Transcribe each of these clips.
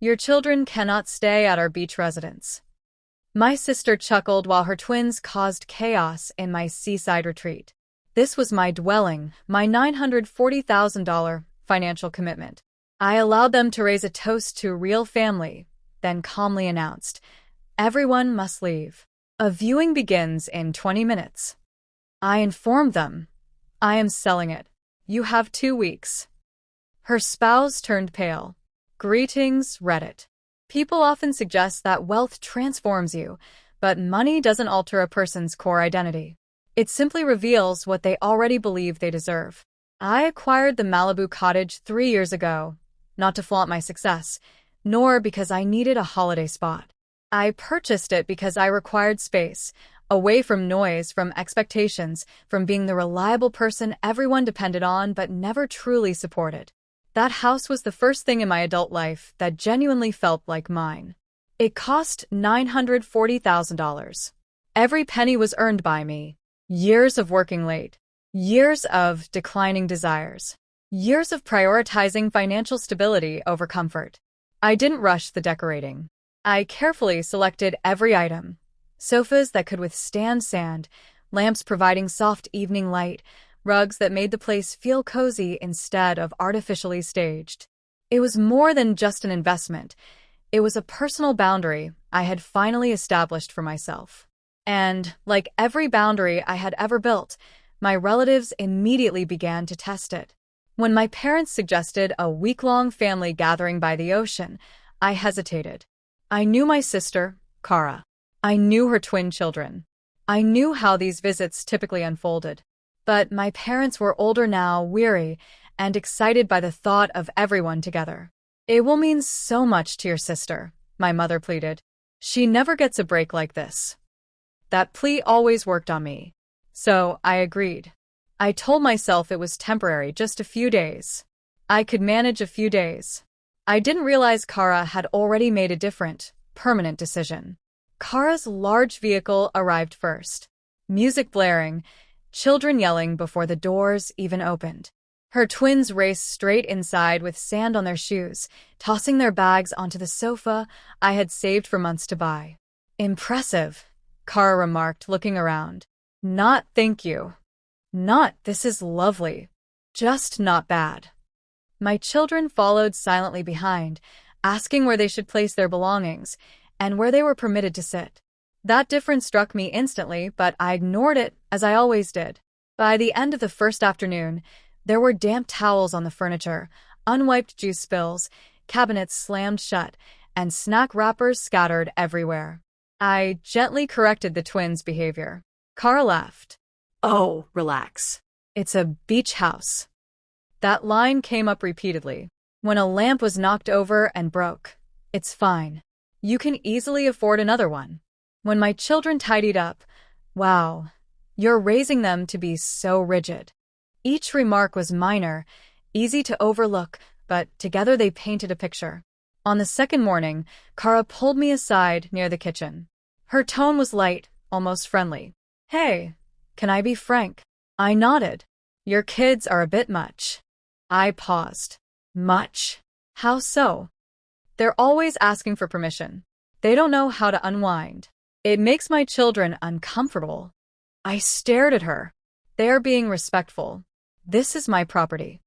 Your children cannot stay at our beach residence. My sister chuckled while her twins caused chaos in my seaside retreat. This was my dwelling, my $940,000 financial commitment. I allowed them to raise a toast to real family, then calmly announced, "Everyone must leave. A viewing begins in 20 minutes." I informed them, "I am selling it. You have 2 weeks." Her spouse turned pale. Greetings, Reddit. People often suggest that wealth transforms you, but money doesn't alter a person's core identity. It simply reveals what they already believe they deserve. I acquired the Malibu cottage 3 years ago, not to flaunt my success, nor because I needed a holiday spot. I purchased it because I required space, away from noise, from expectations, from being the reliable person everyone depended on but never truly supported. That house was the first thing in my adult life that genuinely felt like mine. It cost $940,000. Every penny was earned by me. Years of working late. Years of declining desires. Years of prioritizing financial stability over comfort. I didn't rush the decorating. I carefully selected every item. Sofas that could withstand sand, lamps providing soft evening light, rugs that made the place feel cozy instead of artificially staged. It was more than just an investment. It was a personal boundary I had finally established for myself. And, like every boundary I had ever built, my relatives immediately began to test it. When my parents suggested a week-long family gathering by the ocean, I hesitated. I knew my sister, Kara. I knew her twin children. I knew how these visits typically unfolded. But my parents were older now, weary, and excited by the thought of everyone together. "It will mean so much to your sister," my mother pleaded. "She never gets a break like this." That plea always worked on me. So I agreed. I told myself it was temporary, just a few days. I could manage a few days. I didn't realize Kara had already made a different, permanent decision. Kara's large vehicle arrived first. Music blaring, children yelling before the doors even opened. Her twins raced straight inside with sand on their shoes, tossing their bags onto the sofa I had saved for months to buy. "Impressive," Kara remarked, looking around. "Not thank you. Not this is lovely. Just not bad." My children followed silently behind, asking where they should place their belongings and where they were permitted to sit. That difference struck me instantly, but I ignored it, as I always did. By the end of the first afternoon, there were damp towels on the furniture, unwiped juice spills, cabinets slammed shut, and snack wrappers scattered everywhere. I gently corrected the twins' behavior. Kara laughed. "Oh, relax. It's a beach house." That line came up repeatedly. When a lamp was knocked over and broke, "It's fine. You can easily afford another one." When my children tidied up, "Wow, you're raising them to be so rigid." Each remark was minor, easy to overlook, but together they painted a picture. On the second morning, Kara pulled me aside near the kitchen. Her tone was light, almost friendly. "Hey, can I be frank?" I nodded. "Your kids are a bit much." I paused. "Much? How so?" "They're always asking for permission. They don't know how to unwind. It makes my children uncomfortable." I stared at her. "They are being respectful. This is my property."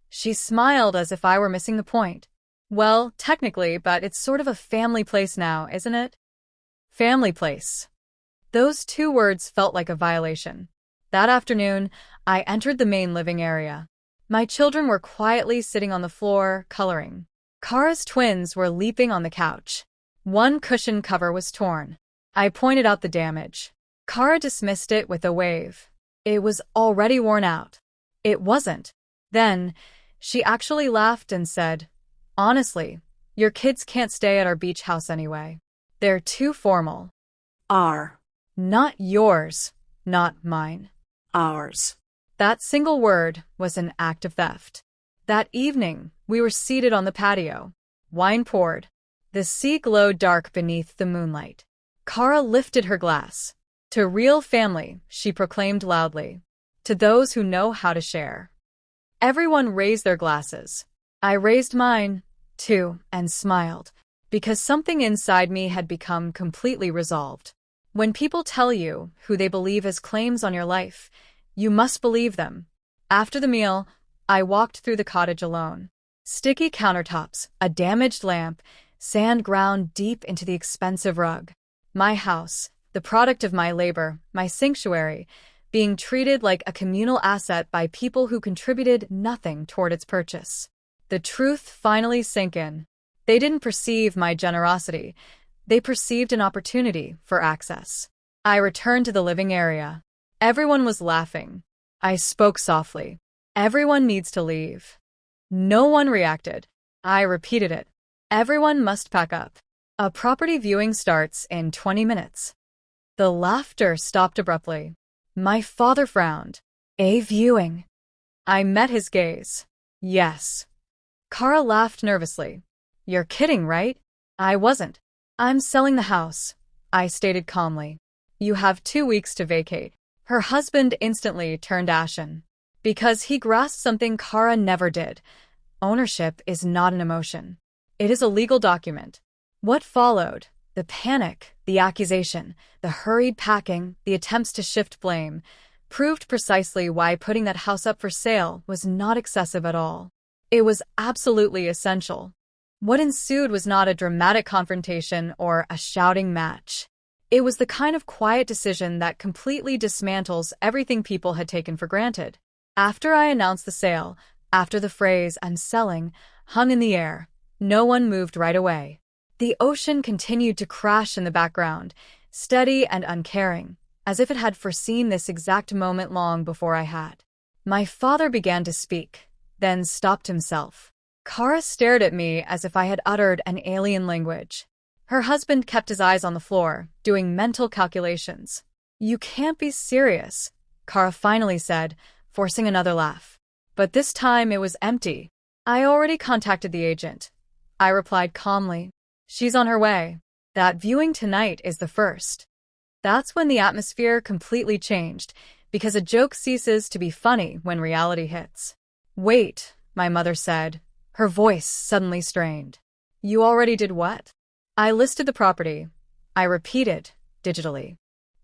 She smiled as if I were missing the point. "Well, technically, but it's sort of a family place now, isn't it?" Family place. Those 2 words felt like a violation. That afternoon, I entered the main living area. My children were quietly sitting on the floor, coloring. Kara's twins were leaping on the couch. One cushion cover was torn. I pointed out the damage. Kara dismissed it with a wave. It was already worn out. It wasn't. Then, she actually laughed and said, "Honestly, your kids can't stay at our beach house anyway. They're too formal." "Our." Not yours, not mine. Ours. That single word was an act of theft. That evening, we were seated on the patio. Wine poured. The sea glowed dark beneath the moonlight. Kara lifted her glass. "To real family," she proclaimed loudly. "To those who know how to share." Everyone raised their glasses. I raised mine, too, and smiled, because something inside me had become completely resolved. When people tell you who they believe has claims on your life, you must believe them. After the meal, I walked through the cottage alone. Sticky countertops, a damaged lamp, sand ground deep into the expensive rug. My house, the product of my labor, my sanctuary, being treated like a communal asset by people who contributed nothing toward its purchase. The truth finally sank in. They didn't perceive my generosity. They perceived an opportunity for access. I returned to the living area. Everyone was laughing. I spoke softly. Everyone needs to leave. No one reacted. I repeated it. Everyone must pack up. A property viewing starts in 20 minutes. The laughter stopped abruptly. My father frowned. A viewing. I met his gaze. Yes. Kara laughed nervously. You're kidding, right? I wasn't. I'm selling the house, I stated calmly. You have 2 weeks to vacate. Her husband instantly turned ashen. Because he grasped something Kara never did. Ownership is not an emotion. It is a legal document. What followed? The panic, the accusation, the hurried packing, the attempts to shift blame, proved precisely why putting that house up for sale was not excessive at all. It was absolutely essential. What ensued was not a dramatic confrontation or a shouting match. It was the kind of quiet decision that completely dismantles everything people had taken for granted. After I announced the sale, after the phrase "I'm selling" hung in the air, no one moved right away. The ocean continued to crash in the background, steady and uncaring, as if it had foreseen this exact moment long before I had. My father began to speak, then stopped himself. Kara stared at me as if I had uttered an alien language. Her husband kept his eyes on the floor, doing mental calculations. You can't be serious, Kara finally said, forcing another laugh. But this time it was empty. I already contacted the agent. I replied calmly. She's on her way. That viewing tonight is the first. That's when the atmosphere completely changed, because a joke ceases to be funny when reality hits. Wait, my mother said, her voice suddenly strained. You already did what? I listed the property. I repeated, digitally.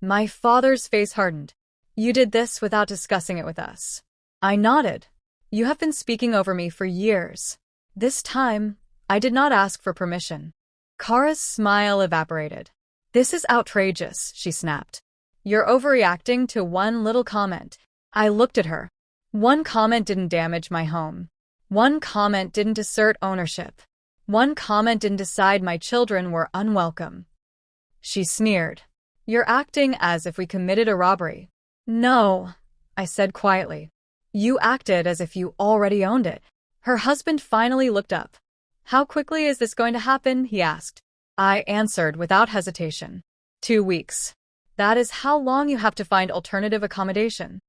My father's face hardened. You did this without discussing it with us. I nodded. You have been speaking over me for years. This time, I did not ask for permission. Kara's smile evaporated. This is outrageous, she snapped. You're overreacting to one little comment. I looked at her. One comment didn't damage my home. One comment didn't assert ownership. One comment didn't decide my children were unwelcome. She sneered. You're acting as if we committed a robbery. No, I said quietly. You acted as if you already owned it. Her husband finally looked up. How quickly is this going to happen? He asked. I answered without hesitation. 2 weeks. That is how long you have to find alternative accommodation.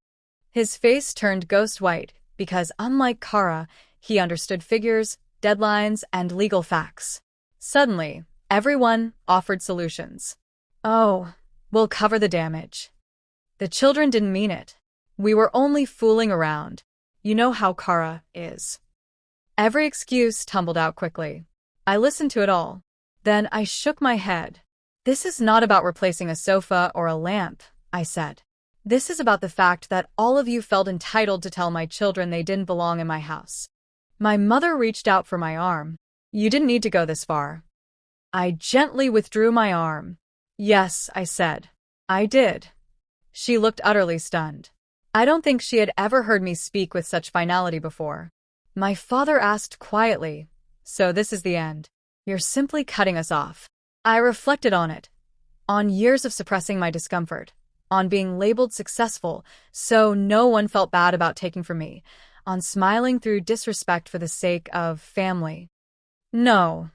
His face turned ghost white, because unlike Kara, he understood figures, deadlines, and legal facts. Suddenly, everyone offered solutions. Oh, we'll cover the damage. The children didn't mean it. We were only fooling around. You know how Kara is. Every excuse tumbled out quickly. I listened to it all. Then I shook my head. This is not about replacing a sofa or a lamp, I said. This is about the fact that all of you felt entitled to tell my children they didn't belong in my house. My mother reached out for my arm. You didn't need to go this far. I gently withdrew my arm. Yes, I said. I did. She looked utterly stunned. I don't think she had ever heard me speak with such finality before. My father asked quietly, so this is the end. You're simply cutting us off. I reflected on it. On years of suppressing my discomfort. On being labeled successful, so no one felt bad about taking from me. On smiling through disrespect for the sake of family. No,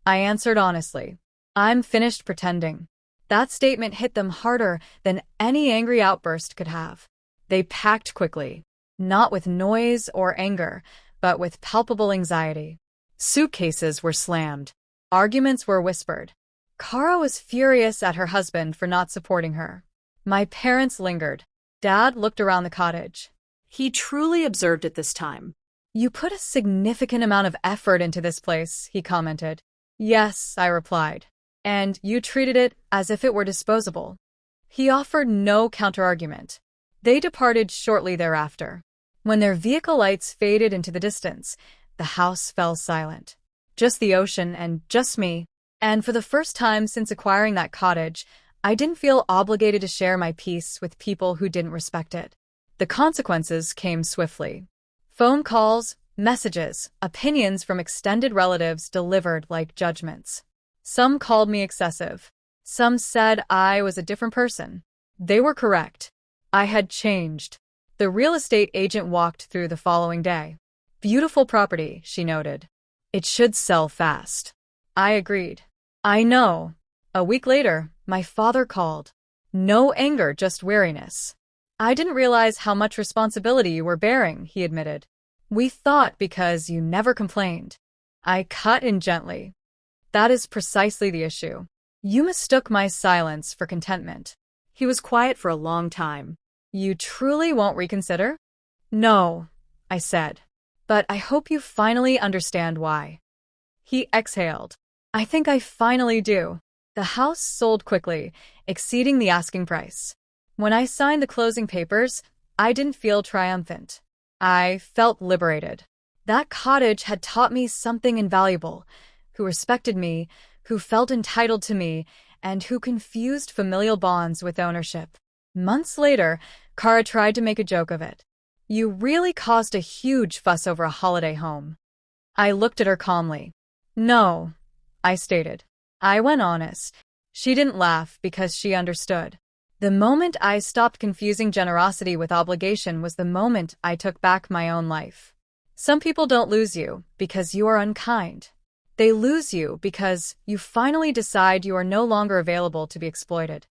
I answered honestly. I'm finished pretending. That statement hit them harder than any angry outburst could have. They packed quickly, not with noise or anger, but with palpable anxiety. Suitcases were slammed. Arguments were whispered. Kara was furious at her husband for not supporting her. My parents lingered. Dad looked around the cottage. He truly observed it this time. You put a significant amount of effort into this place, he commented. Yes, I replied. And you treated it as if it were disposable. He offered no counterargument. They departed shortly thereafter. When their vehicle lights faded into the distance, the house fell silent. Just the ocean and just me. And for the first time since acquiring that cottage, I didn't feel obligated to share my peace with people who didn't respect it. The consequences came swiftly. Phone calls, messages, opinions from extended relatives delivered like judgments. Some called me excessive. Some said I was a different person. They were correct. I had changed. The real estate agent walked through the following day. Beautiful property, she noted. It should sell fast. I agreed. I know. A week later, my father called. No anger, just weariness. I didn't realize how much responsibility you were bearing, he admitted. We thought because you never complained. I cut in gently. That is precisely the issue. You mistook my silence for contentment. He was quiet for a long time. You truly won't reconsider? No, I said. But I hope you finally understand why. He exhaled. I think I finally do. The house sold quickly, exceeding the asking price. When I signed the closing papers, I didn't feel triumphant. I felt liberated. That cottage had taught me something invaluable, who respected me, who felt entitled to me, and who confused familial bonds with ownership. Months later, Kara tried to make a joke of it. You really caused a huge fuss over a holiday home. I looked at her calmly. No, I stated. I went honest. She didn't laugh because she understood. The moment I stopped confusing generosity with obligation was the moment I took back my own life. Some people don't lose you because you are unkind. They lose you because you finally decide you are no longer available to be exploited.